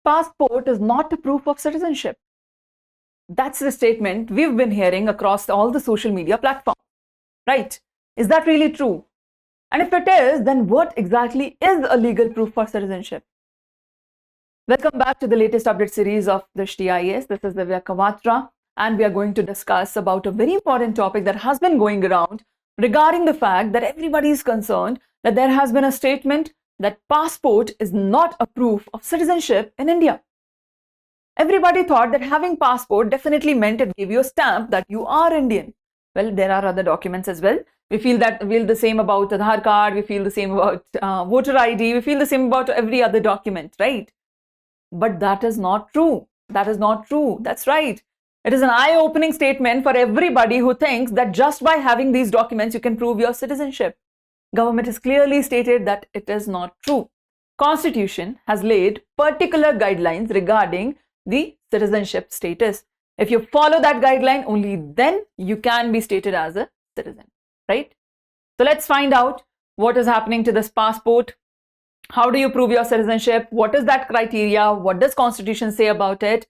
passport is not a proof of citizenship. That's the statement we've been hearing across all the social media platforms, right? Is that really true? And if it is, then what exactly is a legal proof for citizenship? Welcome back to the latest update series of Drishti IAS. This is Divya Kawatra, and we are going to discuss about a very important topic that has been going around regarding the fact that everybody is concerned that there has been a statement that passport is not a proof of citizenship in India. Everybody thought that having passport definitely meant it gave you a stamp that you are Indian. Well, there are other documents as well. We feel the same about Aadhaar card, we feel the same about voter ID, we feel the same about every other document, right? But that is not true. That is not true. That's right. It is an eye-opening statement for everybody who thinks that just by having these documents you can prove your citizenship. Government has clearly stated that it is not true. Constitution has laid particular guidelines regarding the citizenship status. If you follow that guideline, only then you can be stated as a citizen, right? So let's find out what is happening to this passport. How do you prove your citizenship? What is that criteria? What does Constitution say about it?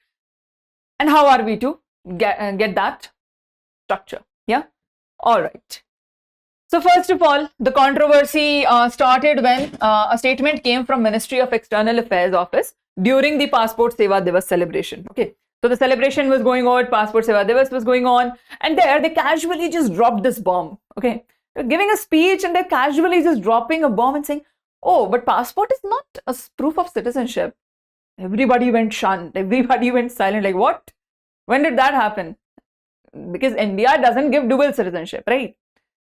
And how are we to get that structure? Yeah. All right. So first of all, the controversy started when a statement came from Ministry of External Affairs office during the Passport Seva Divas celebration. Okay. So the celebration was going on, Passport Seva Divas was going on, and there they casually just dropped this bomb. Okay. They're giving a speech and they're casually just dropping a bomb and saying, oh, but passport is not a proof of citizenship. Everybody went shunned. Everybody went silent. Like, what? When did that happen? Because India doesn't give dual citizenship, right?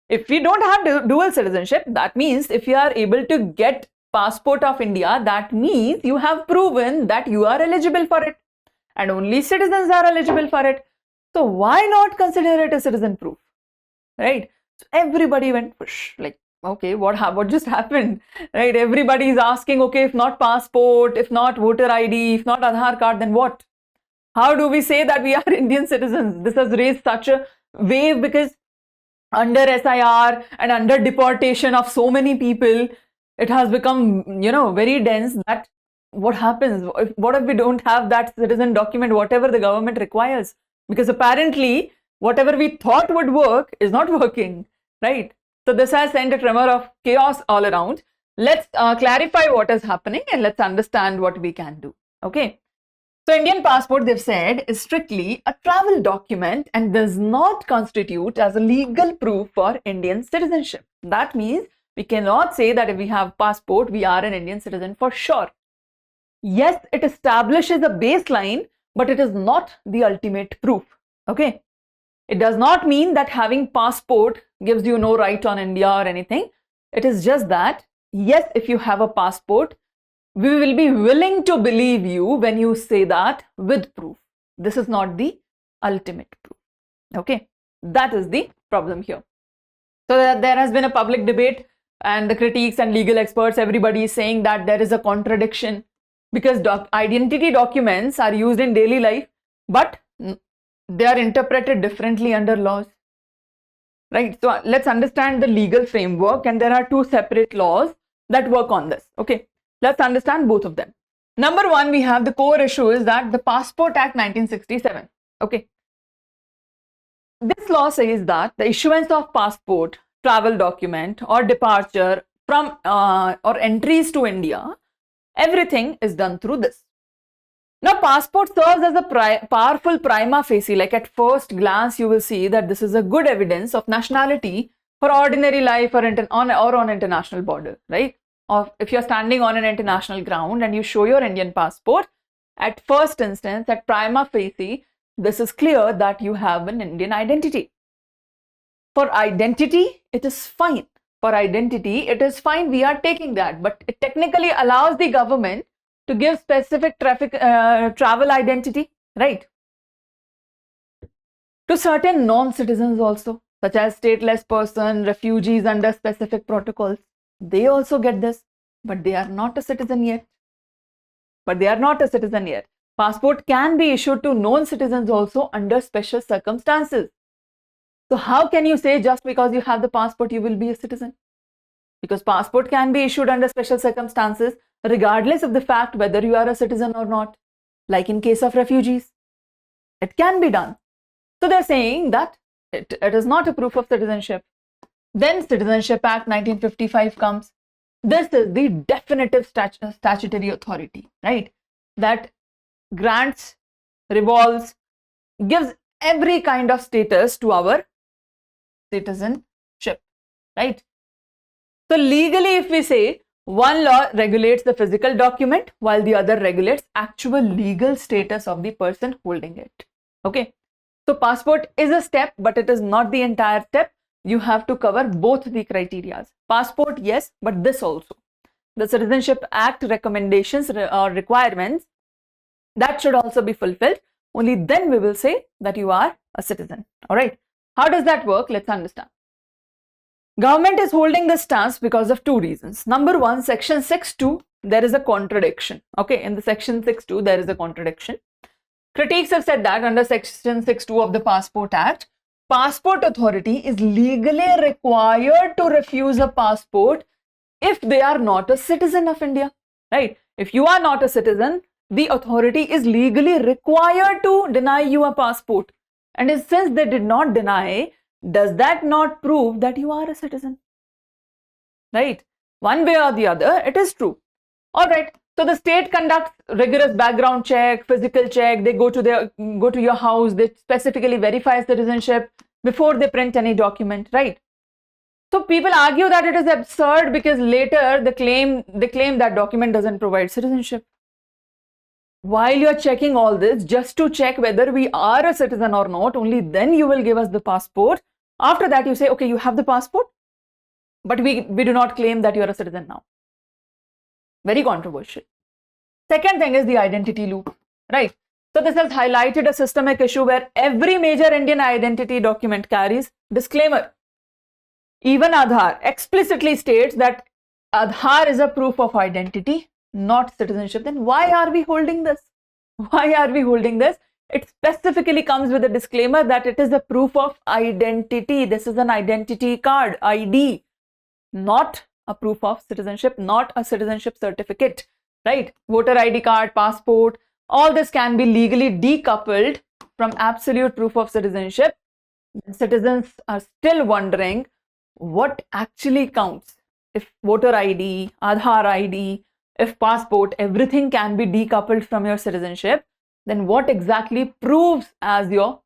If we don't have dual citizenship, that means if you are able to get passport of India, that means you have proven that you are eligible for it. And only citizens are eligible for it. So why not consider it a citizen proof? Right? So everybody went push, like, okay, what just happened? Right? Everybody is asking, okay, if not passport, if not voter ID, if not Aadhaar card, then what? How do we say that we are Indian citizens? This has raised such a wave because under SIR and under deportation of so many people, it has become, very dense that what happens? What if we don't have that citizen document, whatever the government requires? Because apparently, whatever we thought would work is not working, right? So this has sent a tremor of chaos all around. Let's clarify what is happening and let's understand what we can do. Okay. So Indian passport, they've said, is strictly a travel document and does not constitute as a legal proof for Indian citizenship. That means we cannot say that if we have passport, we are an Indian citizen for sure. Yes, it establishes a baseline, but it is not the ultimate proof. Okay. It does not mean that having passport gives you no right on India or anything. It is just that, yes, if you have a passport, we will be willing to believe you when you say that with proof. This is not the ultimate proof. Okay, that is the problem here. So there has been a public debate and the critics and legal experts, everybody is saying that there is a contradiction because identity documents are used in daily life, but they are interpreted differently under laws. Right, so let's understand the legal framework, and there are two separate laws that work on this. Okay. Let's understand both of them. Number one, we have the core issue is that the Passport Act 1967. Okay. This law says that the issuance of passport, travel document or departure from or entries to India, everything is done through this. Now, passport serves as a powerful prima facie, like at first glance, you will see that this is a good evidence of nationality for ordinary life or on international border, right? Or if you're standing on an international ground and you show your Indian passport, at first instance, at prima facie, this is clear that you have an Indian identity. For identity, it is fine. For identity, it is fine. We are taking that, but it technically allows the government to give specific travel identity, right? To certain non-citizens also, such as stateless person, refugees under specific protocols. They also get this, but they are not a citizen yet. Passport can be issued to non-citizens also under special circumstances. So how can you say just because you have the passport, you will be a citizen? Because passport can be issued under special circumstances, regardless of the fact whether you are a citizen or not. like in case of refugees. It can be done. So they're saying that it is not a proof of citizenship. Then Citizenship Act 1955 comes. This is the definitive statutory authority, right? That grants, revolves, gives every kind of status to our citizenship, right? So legally, if we say one law regulates the physical document while the other regulates actual legal status of the person holding it. Okay. So passport is a step, but it is not the entire step. You have to cover both the criteria. Passport, yes, but this also. The Citizenship Act recommendations or requirements, that should also be fulfilled. Only then we will say that you are a citizen. All right. How does that work? Let's understand. Government is holding this stance because of two reasons. Number one, Section 6.2, there is a contradiction. Okay, in the Section 6.2, there is a contradiction. Critics have said that under Section 6.2 of the Passport Act, Passport Authority is legally required to refuse a passport if they are not a citizen of India, right? If you are not a citizen, the authority is legally required to deny you a passport. And since they did not deny, does that not prove that you are a citizen? Right? One way or the other, it is true. All right. So the state conducts rigorous background check, physical check. They go to your house. They specifically verify citizenship before they print any document, right? So people argue that it is absurd because later they claim that document doesn't provide citizenship. While you are checking all this, just to check whether we are a citizen or not, only then you will give us the passport. After that, you say, okay, you have the passport, but we do not claim that you are a citizen now. Very controversial. Second thing is the identity loop, right? So this has highlighted a systemic issue where every major Indian identity document carries disclaimer. Even Aadhaar explicitly states that Aadhaar is a proof of identity, not citizenship. Then why are we holding this? Why are we holding this? It specifically comes with a disclaimer that it is a proof of identity. This is an identity card, ID, not a proof of citizenship, not a citizenship certificate, right? Voter ID card, passport, all this can be legally decoupled from absolute proof of citizenship. Citizens are still wondering what actually counts. If voter ID, Aadhaar ID, if passport, everything can be decoupled from your citizenship, then what exactly proves as your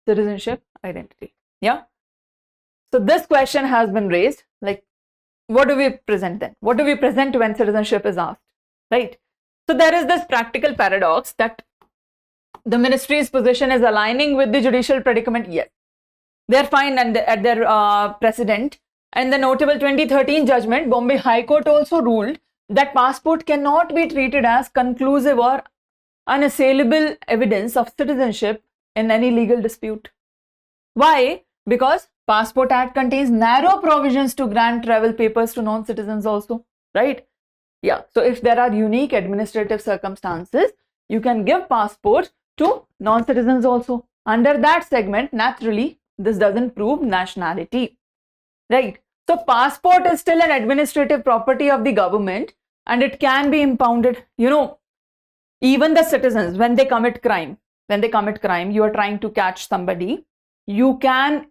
citizenship identity? Yeah. So this question has been raised, like, what do we present then? What do we present when citizenship is asked, right? So there is this practical paradox that the ministry's position is aligning with the judicial predicament. Yes, they're fine at their precedent. And the notable 2013 judgment, Bombay High Court also ruled that passport cannot be treated as conclusive or unassailable evidence of citizenship in any legal dispute. Why? Because Passport Act contains narrow provisions to grant travel papers to non-citizens also, right? Yeah. So if there are unique administrative circumstances, you can give passport to non-citizens also. Under that segment, naturally, this doesn't prove nationality, right? So passport is still an administrative property of the government and it can be impounded. You know, even the citizens, when they commit crime, you are trying to catch somebody, you can,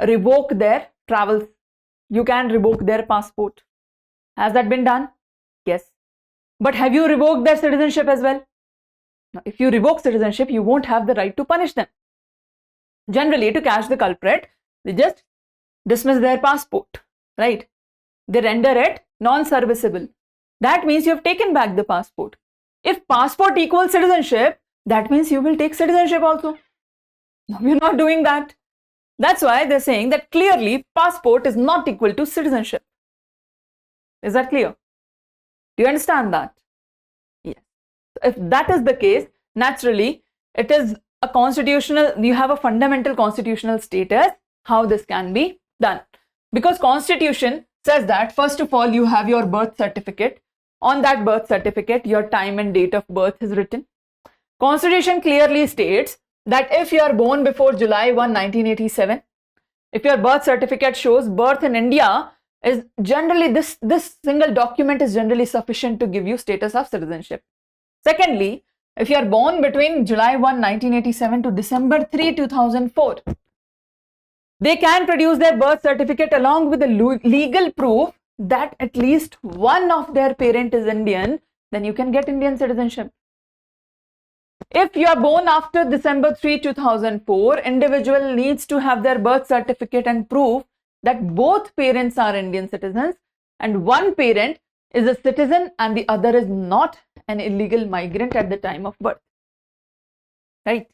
revoke their travels. You can revoke their passport. Has that been done? Yes. But have you revoked their citizenship as well? Now, if you revoke citizenship, you won't have the right to punish them. Generally, to catch the culprit, they just dismiss their passport, right? They render it non-serviceable. That means you have taken back the passport. If passport equals citizenship, that means you will take citizenship also. No, we're not doing that. That's why they're saying that clearly passport is not equal to citizenship. Is that clear? Do you understand that? Yes. So if that is the case, naturally, it is a constitutional, you have a fundamental constitutional status, how this can be done. Because Constitution says that, first of all, you have your birth certificate. On that birth certificate, your time and date of birth is written. Constitution clearly states that if you are born before July 1, 1987, if your birth certificate shows birth in India, is generally this single document is generally sufficient to give you status of citizenship. Secondly, If you are born between July 1, 1987 to December 3, 2004, they can produce their birth certificate along with the legal proof that at least one of their parent is Indian, then you can get Indian citizenship. If you are born after December 3, 2004, individual needs to have their birth certificate and proof that both parents are Indian citizens and one parent is a citizen and the other is not an illegal migrant at the time of birth. Right?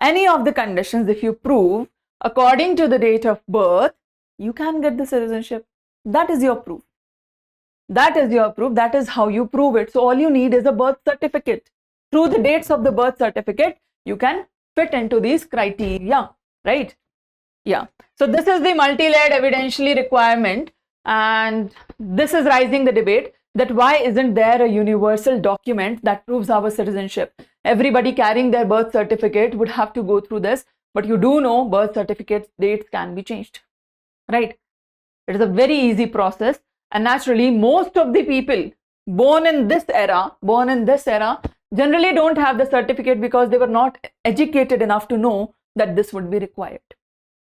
Any of the conditions, if you prove according to the date of birth, you can get the citizenship. That is your proof. That is your proof. That is how you prove it. So all you need is a birth certificate. Through the dates of the birth certificate, you can fit into these criteria, right? Yeah. So this is the multi-layered evidentiary requirement, and this is raising the debate that why isn't there a universal document that proves our citizenship? Everybody carrying their birth certificate would have to go through this, but you do know birth certificate dates can be changed, right? It is a very easy process, and naturally most of the people born in this era generally don't have the certificate because they were not educated enough to know that this would be required.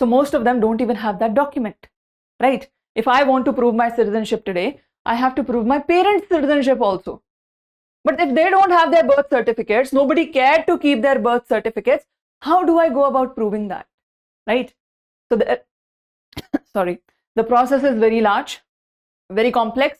So most of them don't even have that document, right? If I want to prove my citizenship today, I have to prove my parents' citizenship also. But if they don't have their birth certificates, nobody cared to keep their birth certificates, how do I go about proving that, right? So the process is very large, very complex,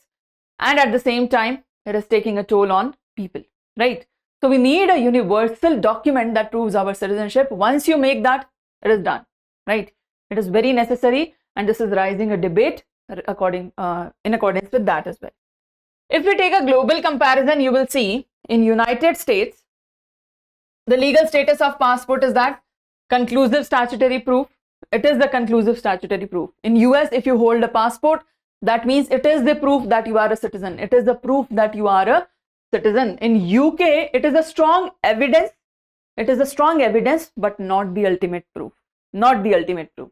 and at the same time, it is taking a toll on people, right? So we need a universal document that proves our citizenship. Once you make that, it is done, right? It is very necessary, and this is raising a debate in accordance with that as well. If we take a global comparison, you will see in United States, the legal status of passport is that conclusive statutory proof. It is the conclusive statutory proof. In US, if you hold a passport, that means it is the proof that you are a citizen. It is the proof that you are a citizen. In UK, it is a strong evidence. It is a strong evidence, but not the ultimate proof. Not the ultimate proof.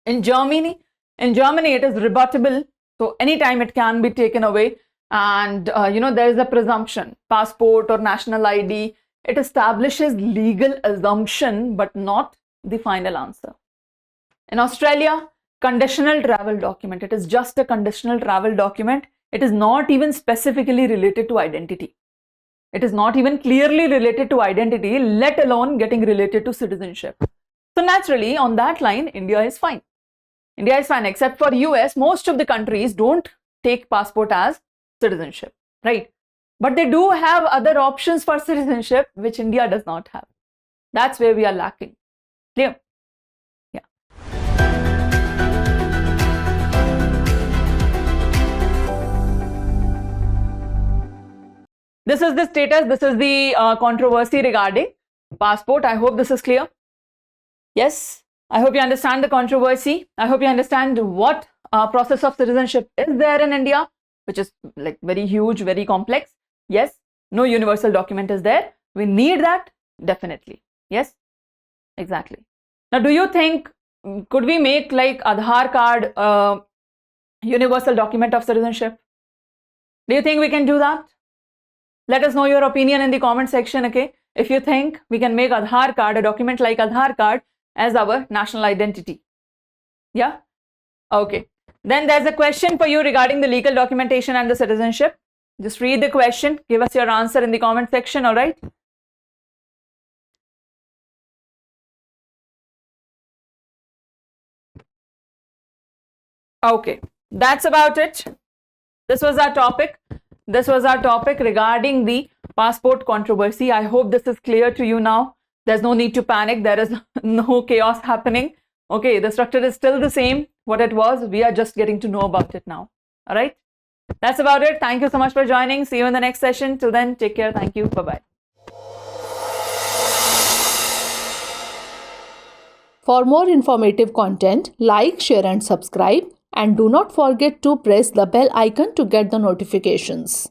In Germany, it is rebuttable. So anytime it can be taken away, and there is a presumption. Passport or national ID, it establishes legal assumption, but not the final answer. In Australia, conditional travel document. It is just a conditional travel document. It is not even specifically related to identity. It is not even clearly related to identity, let alone getting related to citizenship. So naturally, on that line, India is fine. India is fine, except for US. Most of the countries don't take passport as citizenship, right? But they do have other options for citizenship, which India does not have. That's where we are lacking. Clear? Yeah. This is the status. This is the controversy regarding passport. I hope this is clear. Yes. I hope you understand the controversy. I hope you understand what process of citizenship is there in India, which is like very huge, very complex. Yes, no universal document is there. We need that, definitely. Yes, exactly. Now, do you think, could we make like Aadhaar card universal document of citizenship? Do you think we can do that? Let us know your opinion in the comment section, okay? If you think we can make Aadhaar card, a document like Aadhaar card, as our national identity. Yeah? Okay. Then there's a question for you regarding the legal documentation and the citizenship. Just read the question. Give us your answer in the comment section, all right? Okay. That's about it. This was our topic. This was our topic regarding the passport controversy. I hope this is clear to you now. There's no need to panic. There is no chaos happening. Okay, the structure is still the same, what it was. We are just getting to know about it now. All right. That's about it. Thank you so much for joining. See you in the next session. Till then, take care. Thank you. Bye-bye. For more informative content, like, share and subscribe. And do not forget to press the bell icon to get the notifications.